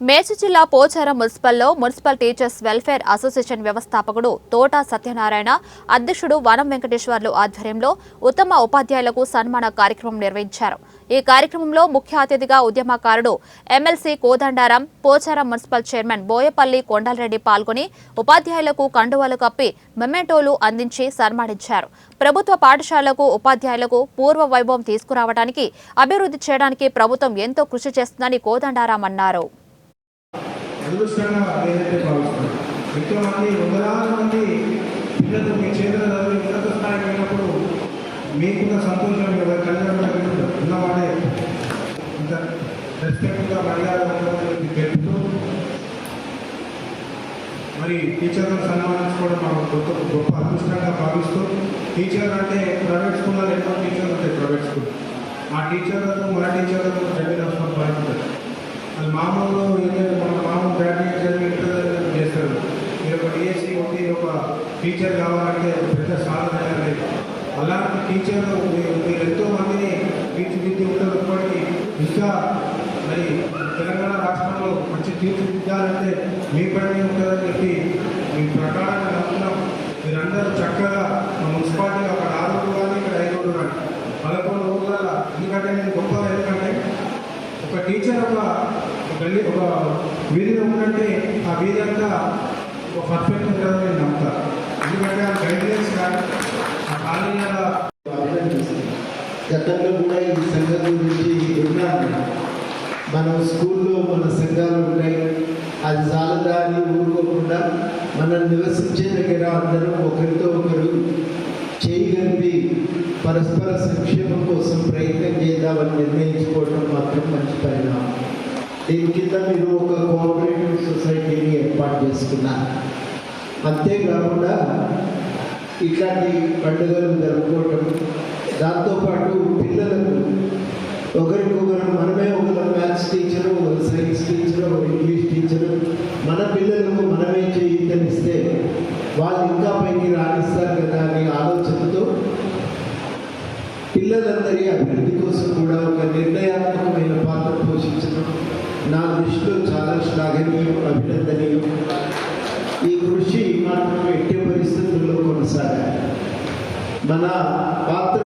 మేడ్చల్ జిల్లా పోచారం మున్సిపల్లో municipal teachers welfare association వ్యవస్థాపకుడు తోట సత్యనారాయణ, అధ్యక్షుడు వనం వెంకటేశ్వర్లు ఆధ్వర్యంలో ఉత్తమ ఉపాధ్యాయులకు సన్మాన కార్యక్రమం నిర్వహించారు. ఈ కార్యక్రమంలో ముఖ్య అతిథిగా ఉద్యమకారుడు MLC Kodandaram, Pocharam municipal chairman Boyapalli Kondalareddy పాల్గొని ఉపాధ్యాయులకు కండువాలు కప్పి మెమెంటోలు అందించి సన్మానించారు. ప్రభుత్వ పాఠశాలలకు ఉపాధ్యాయులకు పూర్వ వైభవం తీసుకురావడానికి, అభివృద్ధి చేయడానికి ప్రభుత్వం ఎంతో కృషి చేస్తుందని కోదండారాం అన్నారు. అదృష్టంగా ఏదైతే భావిస్తున్నాం, ఎంతోమంది వందలాది మంది పిల్లలు మీ చేతుల చదివి ఉన్నత స్థాయికి వెళ్ళినప్పుడు మీకున్న సంతోషం కదా, తల్లిదండ్రులు ఉన్నవాడే ఇంత రెస్పెక్ట్గా మర్యాద తెలుపుతూ మరి టీచర్లను సన్మానించుకోవడం మాకు గొప్ప అదృష్టంగా భావిస్తూ, టీచర్ అంటే ప్రైవేట్ స్కూల్లో ఎన్నో టీచర్లు ఉంటాయి. ప్రైవేట్ స్కూల్ ఆ టీచర్లకు మన టీచర్లకు చదివిన అవసరం పడుతుంది. అది మామూలు ఏంటంటే మన మామూలు గ్రాడ్యుయేట్ చదివి ఇంటర్ చేస్తారు. మీరు ఒక డిఎస్సి ఒకటి ఒక టీచర్ కావాలంటే పెద్ద సాధన లేదు. అలాంటి టీచర్లు మీరు ఎంతో మందిని తీర్చిదిద్ది ఉంటారు. ఇప్పటికీ ఇంకా మరి తెలంగాణ రాష్ట్రంలో మంచి తీర్చిదిద్దాలంటే మీ పని ఉంటుందని చెప్పి మీ ప్రకారంగా నమ్ముతున్నాం. మీరందరూ చక్కగా మున్సిపాలిటీ ఒక 4 ఊళ్ళు కానీ ఇక్కడ 5 ఊళ్ళు కానీ 11 ఊళ్ళ. ఎందుకంటే నేను గొప్పగా ఎందుకంటే ఒక టీచర్ ఒక వీధిలో ఉందంటే ఆ వీధి అంతా ఒక పర్ఫెక్ట్ ఉంటుందని నేను నమ్ముతాను. ఎందుకంటే ఆ గైడ్లైన్స్ కానీ ఆ కాలేజీల గతంలో కూడా ఈ సంఘం గురించి విన్నాను. మనం స్కూల్లో మన సంఘాలు ఉన్నాయి, అది చాలదా అని ఊరుకోకుండా మనం నివసించే దగ్గర అందరూ ఒకరితో ఒకరు చేయగలిపి పరస్పర సంక్షేమం కోసం ప్రయత్నం చేద్దామని నిర్ణయించుకోవడం మాత్రం మంచి పరిణామం. దీని కింద మీరు ఒక కోఆపరేటివ్ సొసైటీని ఏర్పాటు చేసుకున్నారు. అంతేకాకుండా ఇట్లాంటి పండుగలు జరుపుకోవటం, దాంతోపాటు పిల్లలకు ఒకరికొకరు మనమే ఒకరు మ్యాథ్స్ టీచరు, ఒకరు సైన్స్ టీచరు, ఒకరు ఇంగ్లీష్ టీచరు, మన పిల్లలకు మనమే చేయిస్తే వాళ్ళు ఇంకా పైకి రాణిస్తారు కదా అనే ఆలోచనతో పిల్లలందరి అభివృద్ధి కోసం కూడా ఒక నిర్ణయాత్మకమైన పాత్ర పోషించడం నా దృష్టిలో చాలా శ్లాఘనీయం, అభినందనీయం. ఈ కృషి మాత్రం ఎట్టి పరిస్థితుల్లో కొనసాగాలి. మన పాత్ర